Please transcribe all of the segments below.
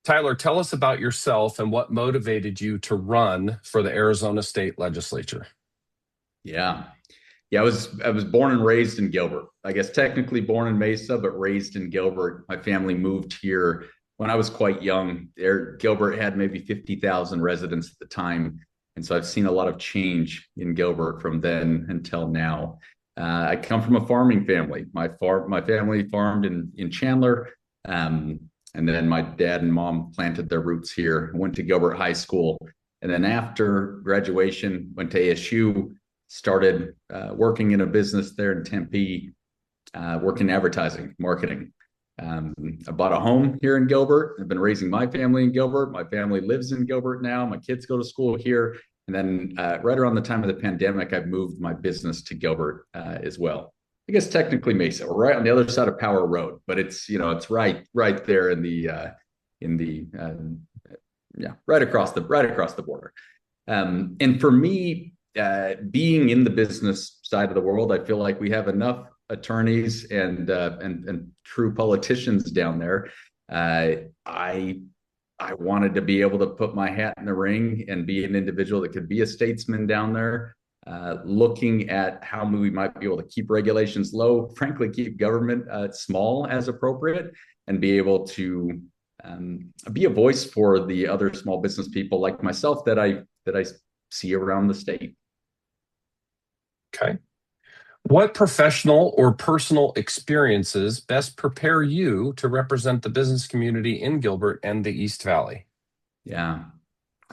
Tyler, tell us about yourself and what motivated you to run for the Arizona State Legislature. Yeah. Yeah, I was born and raised in Gilbert. I guess technically born in Mesa, but raised in Gilbert. My family moved here when I was quite young. Gilbert had maybe 50,000 residents at the time. And so I've seen a lot of change in Gilbert from then until now. I come from a farming family. My family farmed in Chandler. And then my dad and mom planted their roots here. I went to Gilbert High School. And then after graduation, went to ASU, started working in a business there in Tempe, working advertising, marketing. I bought a home here in Gilbert. I've been raising my family in Gilbert. My family lives in Gilbert now. My kids go to school here. And then right around the time of the pandemic, I've moved my business to Gilbert as well. I guess technically Mesa, we're right on the other side of Power Road, but it's right there in the right across the border. And for me, being in the business side of the world, I feel like we have enough attorneys and true politicians down there. I wanted to be able to put my hat in the ring and be an individual that could be a statesman down there, looking at how we might be able to keep regulations low, frankly, keep government small as appropriate, and be able to be a voice for the other small business people like myself that I see around the state. Okay. What professional or personal experiences best prepare you to represent the business community in Gilbert and the East Valley? Yeah.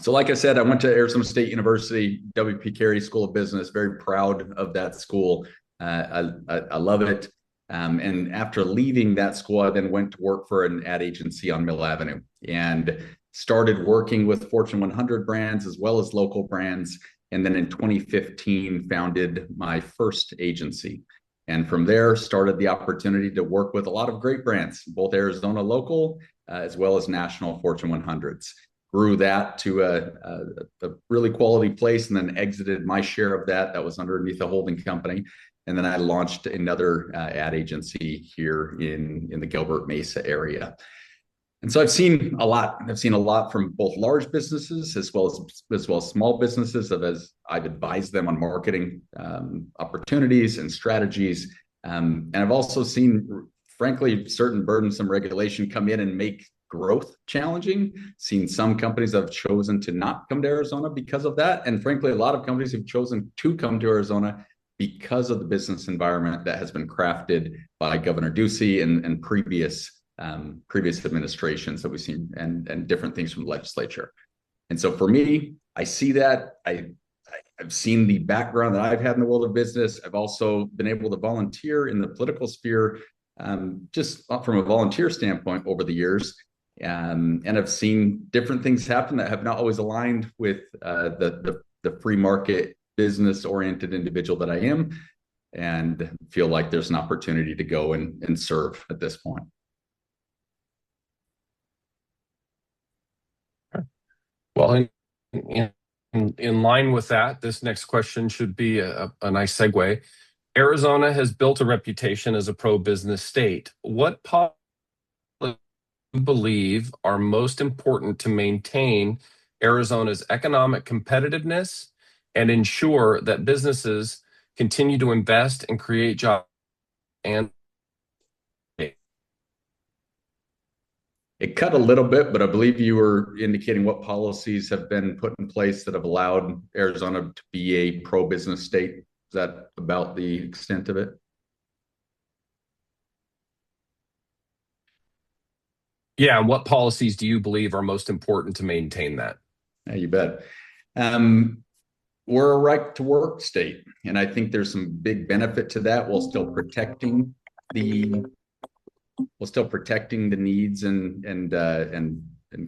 So like I said, I went to Arizona State University, W.P. Carey School of Business, very proud of that school. I love it. And after leaving that school, I then went to work for an ad agency on Mill Avenue and started working with Fortune 100 brands as well as local brands. And then in 2015, founded my first agency. And from there, started the opportunity to work with a lot of great brands, both Arizona local as well as national Fortune 100s. Grew that to a really quality place, and then exited my share of that. That was underneath a holding company. And then I launched another ad agency here in the Gilbert Mesa area. And so I've seen a lot. I've seen a lot from both large businesses as well as small businesses, as I've advised them on marketing opportunities and strategies. And I've also seen, frankly, certain burdensome regulation come in and make growth challenging. Seen some companies that have chosen to not come to Arizona because of that. And frankly, a lot of companies have chosen to come to Arizona because of the business environment that has been crafted by Governor Ducey and previous administrations that we've seen, and different things from the legislature. And so for me, I see that. I've seen the background that I've had in the world of business. I've also been able to volunteer in the political sphere, just from a volunteer standpoint over the years. And I've seen different things happen that have not always aligned with the free market business oriented individual that I am, and feel like there's an opportunity to go and serve at this point. Well, in line with that, this next question should be a nice segue. Arizona has built a reputation as a pro-business state. What policies do you believe are most important to maintain Arizona's economic competitiveness and ensure that businesses continue to invest and create jobs? And it cut a little bit, but I believe you were indicating what policies have been put in place that have allowed Arizona to be a pro-business state. Is that about the extent of it? yeah, and what policies do you believe are most important to maintain that? Yeah, you bet. We're a right to work state, and I think there's some big benefit to that while still protecting the needs and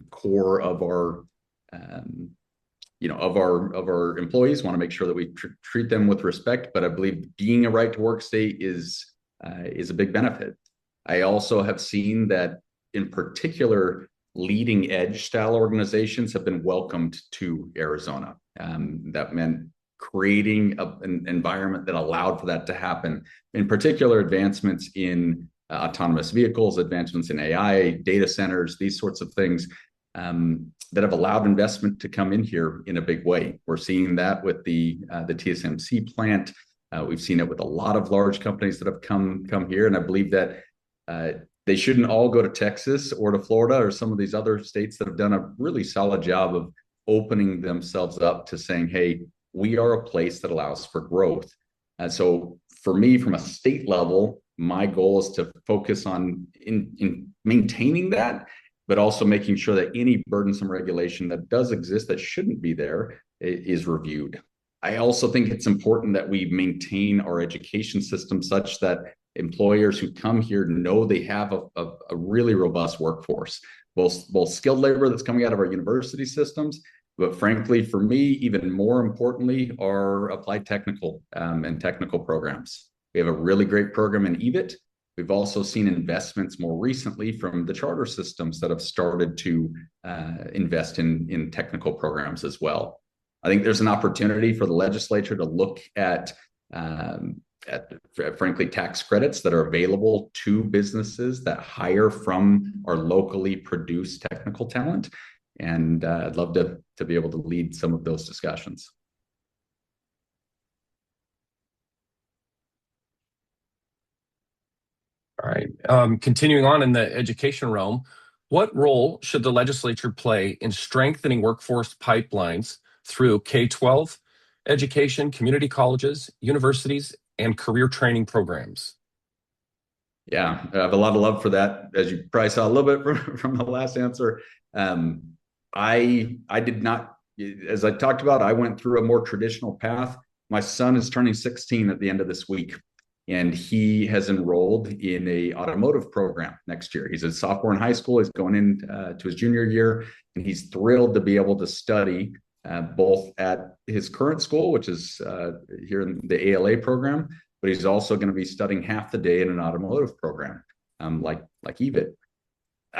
core of our of our employees. Want to make sure that we treat them with respect, but I believe being a right to work state is a big benefit. I also have seen that, in particular, leading edge style organizations have been welcomed to Arizona. That meant creating an environment that allowed for that to happen. In particular, advancements in autonomous vehicles, advancements in AI, data centers, these sorts of things that have allowed investment to come in here in a big way. We're seeing that with the TSMC plant. We've seen it with a lot of large companies that have come here, and I believe that they shouldn't all go to Texas or to Florida or some of these other states that have done a really solid job of opening themselves up to saying, hey, we are a place that allows for growth. And so for me, from a state level, my goal is to focus on in maintaining that, but also making sure that any burdensome regulation that does exist that shouldn't be there is reviewed. I also think it's important that we maintain our education system such that employers who come here know they have a really robust workforce, both skilled labor that's coming out of our university systems, but frankly, for me, even more importantly, are applied technical and technical programs. We have a really great program in EVIT. We've also seen investments more recently from the charter systems that have started to invest in technical programs as well. I think there's an opportunity for the legislature to look at frankly, tax credits that are available to businesses that hire from our locally produced technical talent. And I'd love to be able to lead some of those discussions. All right. Continuing on in the education realm, what role should the legislature play in strengthening workforce pipelines through K-12 education, community colleges, universities, and career training programs? Yeah, I have a lot of love for that. As you probably saw a little bit from the last answer, I did not, as I talked about, I went through a more traditional path. My son is turning 16 at the end of this week, and he has enrolled in a automotive program next year. He's a sophomore in high school. He's going in to his junior year, and he's thrilled to be able to study both at his current school, which is here in the ALA program, but he's also going to be studying half the day in an automotive program like EVIT.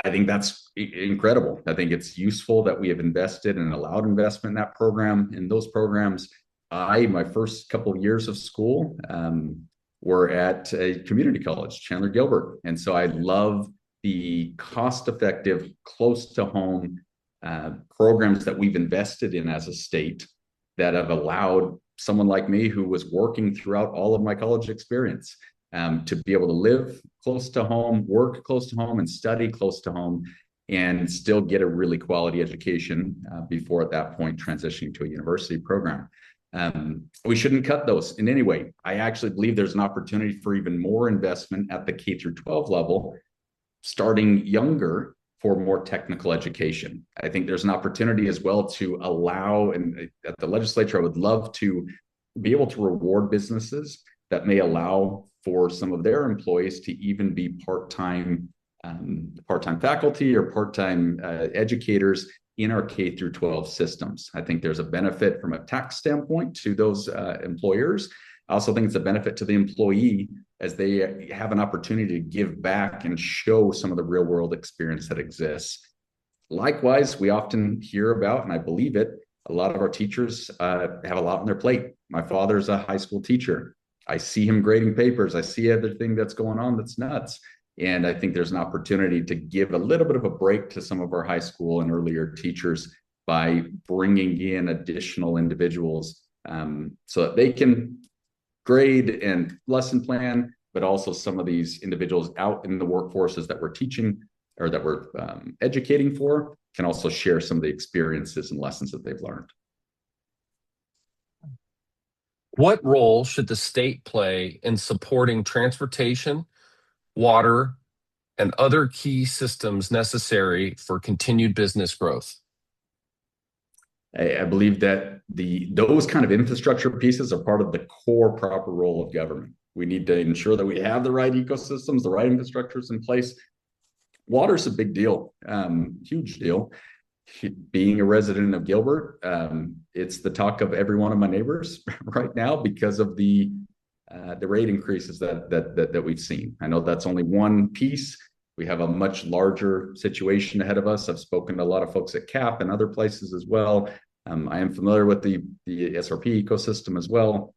I think that's incredible. I think it's useful that we have invested and allowed investment in that program. In those programs, my first couple of years of school were at a community college, Chandler Gilbert. And so I love the cost-effective, close-to-home programs that we've invested in as a state that have allowed someone like me who was working throughout all of my college experience to be able to live close to home, work close to home, and study close to home, and still get a really quality education before at that point transitioning to a university program. We shouldn't cut those in any way. I actually believe there's an opportunity for even more investment at the K through 12 level, starting younger, for more technical education. I think there's an opportunity as well to allow, and at the legislature, I would love to be able to reward businesses that may allow for some of their employees to even be part-time faculty or part-time educators in our K through 12 systems. I think there's a benefit from a tax standpoint to those employers. I also think it's a benefit to the employee as they have an opportunity to give back and show some of the real world experience that exists. Likewise, we often hear about, and I believe it, a lot of our teachers have a lot on their plate. My father's a high school teacher. I see him grading papers. I see everything that's going on that's nuts. And I think there's an opportunity to give a little bit of a break to some of our high school and earlier teachers by bringing in additional individuals so that they can grade and lesson plan, but also some of these individuals out in the workforces that we're teaching or that we're educating for can also share some of the experiences and lessons that they've learned. What role should the state play in supporting transportation, water, and other key systems necessary for continued business growth? I believe that those kind of infrastructure pieces are part of the core proper role of government. We need to ensure that we have the right ecosystems, the right infrastructures in place. Water's a big deal, huge deal. Being a resident of Gilbert, it's the talk of every one of my neighbors right now because of the rate increases that we've seen. I know that's only one piece. We have a much larger situation ahead of us. I've spoken to a lot of folks at CAP and other places as well. I am familiar with the SRP ecosystem as well.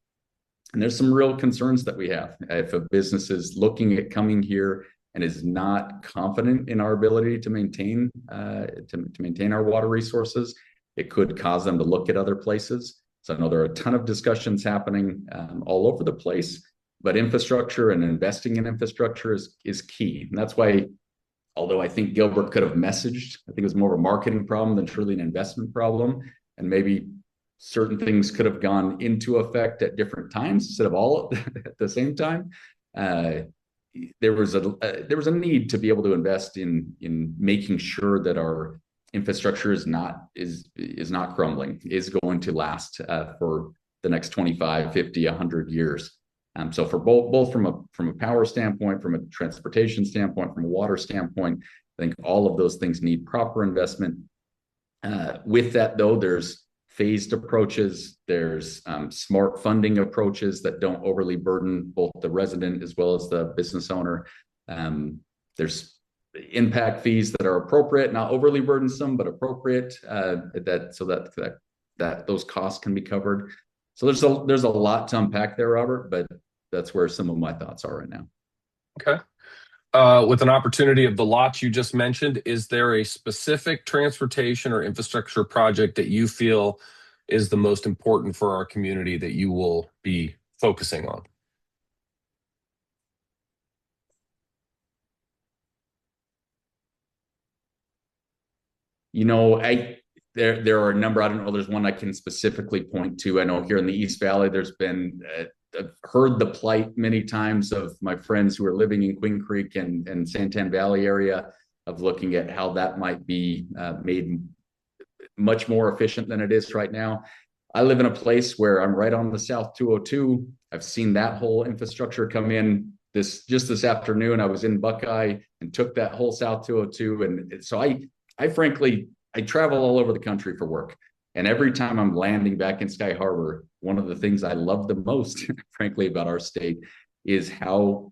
And there's some real concerns that we have. If a business is looking at coming here and is not confident in our ability to maintain our water resources, it could cause them to look at other places. So I know there are a ton of discussions happening all over the place, but infrastructure and investing in infrastructure is key. And that's why, although I think Gilbert could have messaged, I think it was more of a marketing problem than truly an investment problem. And maybe certain things could have gone into effect at different times instead of all at the same time. There was a need to be able to invest in making sure that our infrastructure is not crumbling, is going to last for the next 25, 50, 100 years. So for both from a power standpoint, from a transportation standpoint, from a water standpoint, I think all of those things need proper investment. With that, though, there's phased approaches, there's smart funding approaches that don't overly burden both the resident as well as the business owner. There's impact fees that are appropriate, not overly burdensome, but appropriate, that those costs can be covered. So there's a lot to unpack there, Robert, but that's where some of my thoughts are right now. Okay. With an opportunity of the lots you just mentioned, is there a specific transportation or infrastructure project that you feel is the most important for our community that you will be focusing on? There are a number. I don't know. There's one I can specifically point to. I know here in the East Valley, there's been I've heard the plight many times of my friends who are living in Queen Creek and Santan Valley area, of looking at how that might be made much more efficient than it is right now. I live in a place where I'm right on the South 202. I've seen that whole infrastructure come in this afternoon. I was in Buckeye and took that whole South 202. And so I frankly travel all over the country for work. And every time I'm landing back in Sky Harbor, one of the things I love the most, frankly, about our state is how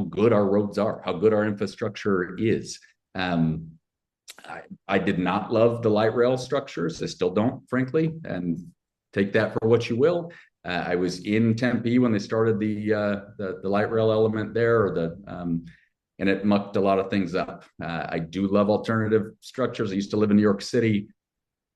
good our roads are, how good our infrastructure is. I did not love the light rail structures. I still don't, frankly, and take that for what you will. I was in Tempe when they started the light rail element there, and it mucked a lot of things up. I do love alternative structures. I used to live in New York City,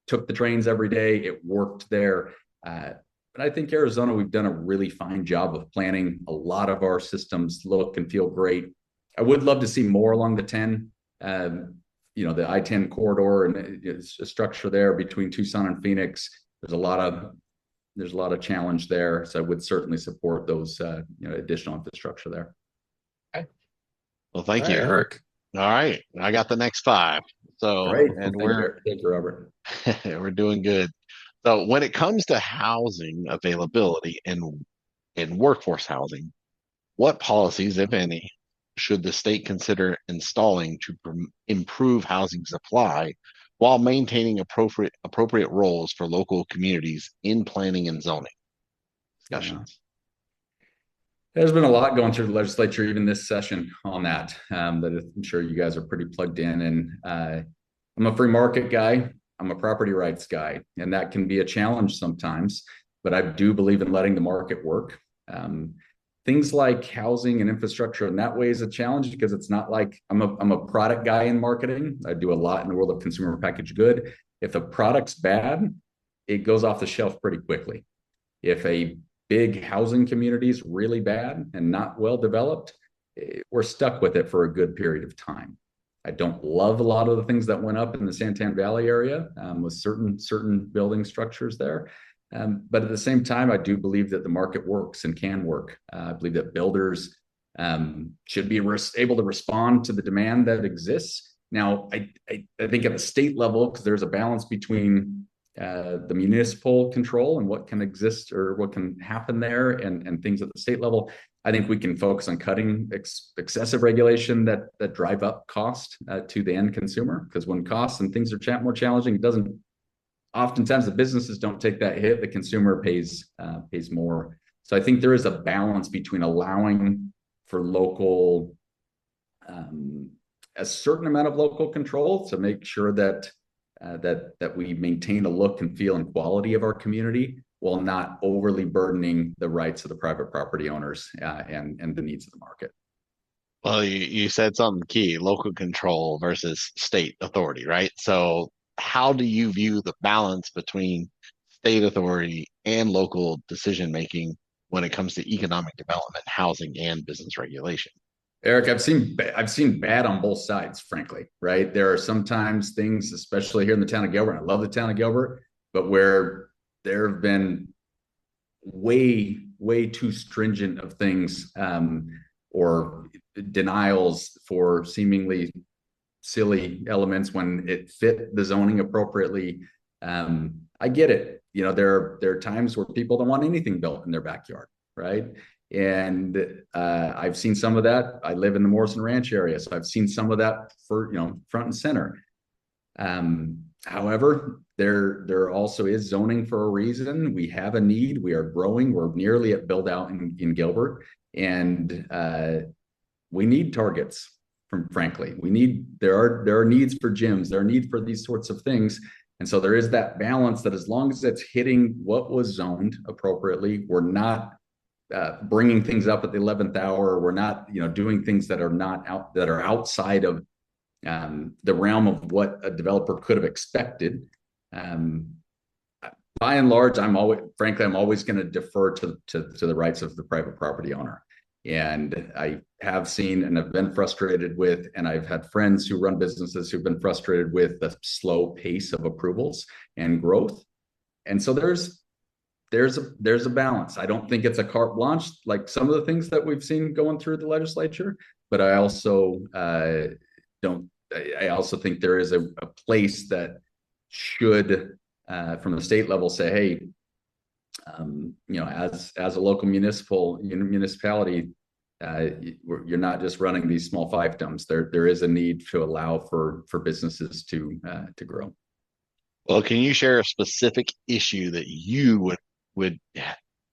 took the trains every day. It worked there. But I think Arizona, we've done a really fine job of planning. A lot of our systems look and feel great. I would love to see more along the 10, the I-10 corridor, and it's a structure there between Tucson and Phoenix. There's a lot of challenge there. So I would certainly support those additional infrastructure there. Okay. Well, thank you, Eric. All right, I got the next 5. So, great. And thank you, Robert. we're doing good. So, when it comes to housing availability and workforce housing, what policies, if any, should the state consider installing to improve housing supply while maintaining appropriate roles for local communities in planning and zoning? Discussions. There's been a lot going through the legislature, even this session, on that I'm sure you guys are pretty plugged in. And I'm a free market guy. I'm a property rights guy, and that can be a challenge sometimes. But I do believe in letting the market work. Things like housing and infrastructure in that way is a challenge, because it's not like I'm a product guy in marketing. I do a lot in the world of consumer packaged good. If a product's bad, it goes off the shelf pretty quickly. If a big housing community is really bad and not well developed, we're stuck with it for a good period of time. I don't love a lot of the things that went up in the Santan Valley area with certain building structures there. But at the same time, I do believe that the market works and can work. I believe that builders should be able to respond to the demand that exists. Now, I think at the state level, because there's a balance between the municipal control and what can exist or what can happen there, and things at the state level, I think we can focus on cutting excessive regulation that drive up cost to the end consumer. Because when costs and things are more challenging, it doesn't. Oftentimes the businesses don't take that hit; the consumer pays more. So I think there is a balance between allowing for local, a certain amount of local control to make sure that we maintain a look and feel and quality of our community, while not overly burdening the rights of the private property owners and the needs of the market. Well, you said something key, local control versus state authority, right? So how do you view the balance between state authority and local decision making when it comes to economic development, housing, and business regulation? Eric, I've seen bad on both sides, frankly, right? There are sometimes things, especially here in the town of Gilbert. I love the town of Gilbert, but where there have been way too stringent of things, or denials for seemingly silly elements when it fit the zoning appropriately. I get it. There are times where people don't want anything built in their backyard, right? And I've seen some of that. I live in the Morrison Ranch area, so I've seen some of that for front and center. However, there also is zoning for a reason. We have a need. We are growing. We're nearly at build out in Gilbert, and we need targets. Frankly, there are needs for gyms. There are needs for these sorts of things, and so there is that balance that as long as it's hitting what was zoned appropriately, we're not bringing things up at the 11th hour. We're not doing things that are outside of the realm of what a developer could have expected. Um, by and large, I'm always going to defer to the rights of the private property owner. And I have seen and have been frustrated with, and I've had friends who run businesses who've been frustrated with the slow pace of approvals and growth. And so there's a balance. I don't think it's a carte blanche like some of the things that we've seen going through the legislature, but I also don't. I also think there is a place that should, from the state level, say, hey, as a local municipality, you're not just running these small fiefdoms. There is a need to allow for businesses to grow. Well, can you share a specific issue that you would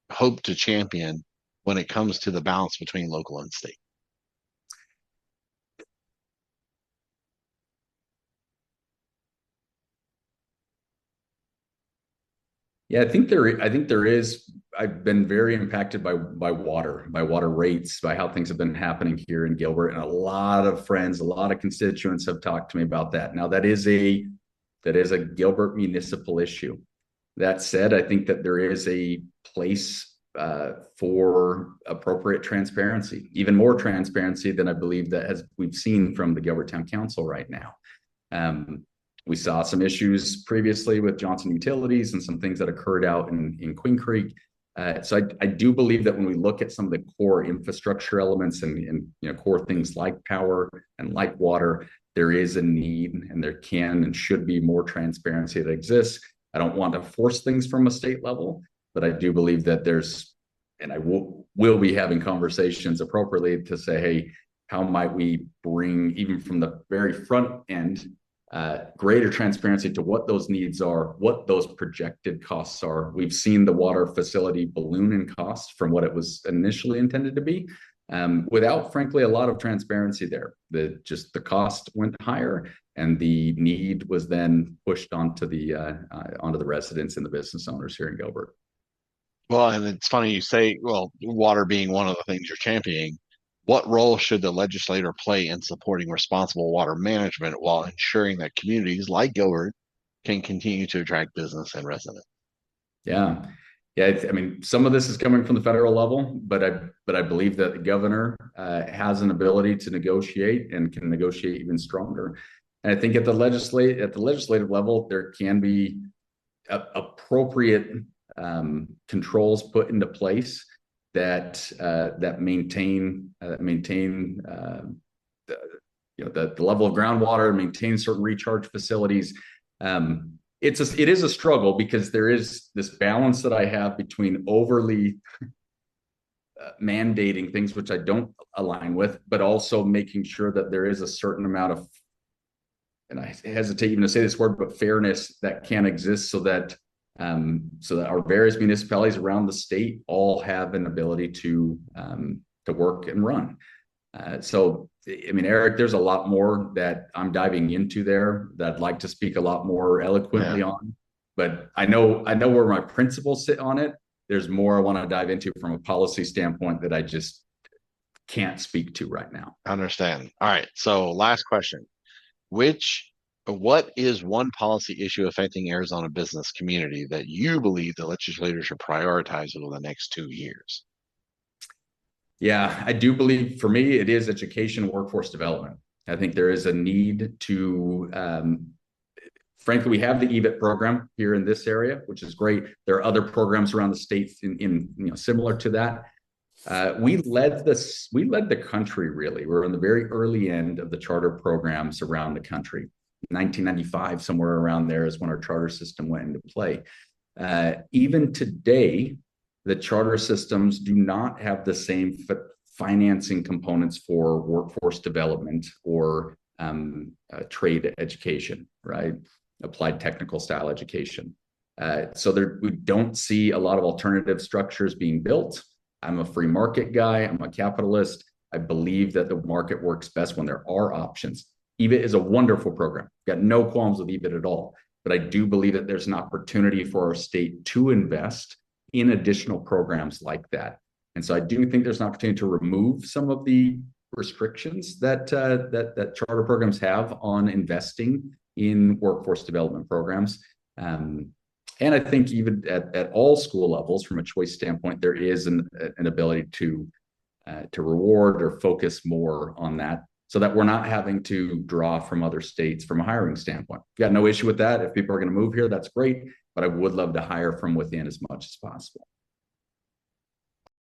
hope to champion when it comes to the balance between local and state? Yeah, I think there is. I've been very impacted by water rates, by how things have been happening here in Gilbert, and a lot of friends, a lot of constituents have talked to me about that. Now that is a Gilbert municipal issue. That said, I think that there is a place for appropriate transparency, even more transparency than I believe that as we've seen from the Gilbert Town Council right now. We saw some issues previously with Johnson Utilities and some things that occurred out in Queen Creek. So I do believe that when we look at some of the core infrastructure elements and core things like power and like water, there is a need, and there can and should be more transparency that exists. I don't want to force things from a state level, but I do believe that and I will be having conversations appropriately to say, hey, how might we bring, even from the very front end, greater transparency to what those needs are, what those projected costs are. We've seen the water facility balloon in cost from what it was initially intended to be, without, frankly, a lot of transparency there. The cost went higher, and the need was then pushed onto the residents and the business owners here in Gilbert. Well, and it's funny you say, well, water being one of the things you're championing. What role should the legislator play in supporting responsible water management while ensuring that communities like Gilbert can continue to attract business and residents? Yeah. Yeah, I mean, some of this is coming from the federal level, but I believe that the governor has an ability to negotiate and can negotiate even stronger. And I think at the legislative level, there can be appropriate controls put into place that maintain the level of groundwater, maintain certain recharge facilities. It is a struggle because there is this balance that I have between overly mandating things which I don't align with, but also making sure that there is a certain amount of, and I hesitate even to say this word, but fairness that can exist so that our various municipalities around the state all have an ability to work and run. So, I mean, Eric, there's a lot more that I'm diving into there that I'd like to speak a lot more eloquently on, but I know where my principles sit on it. There's more I want to dive into from a policy standpoint that I just can't speak to right now. I understand. All right. So last question. What is one policy issue affecting Arizona business community that you believe the legislature should prioritize over the next 2 years? Yeah, I do believe for me, it is education, workforce development. I think there is a need to, frankly, we have the EVIT program here in this area, which is great. There are other programs around the state similar to that. We led the country, really. We're on the very early end of the charter programs around the country. 1995, somewhere around there is when our charter system went into play. Even today, the charter systems do not have the same financing components for workforce development or trade education, right? Applied technical style education. So we don't see a lot of alternative structures being built. I'm a free market guy. I'm a capitalist. I believe that the market works best when there are options. EVIT is a wonderful program. Got no qualms with EVIT at all. But I do believe that there's an opportunity for our state to invest in additional programs like that. And so I do think there's an opportunity to remove some of the restrictions that charter programs have on investing in workforce development programs. And I think even at all school levels, from a choice standpoint, there is an ability to reward or focus more on that, so that we're not having to draw from other states from a hiring standpoint. Got no issue with that. If people are going to move here, that's great. But I would love to hire from within as much as possible.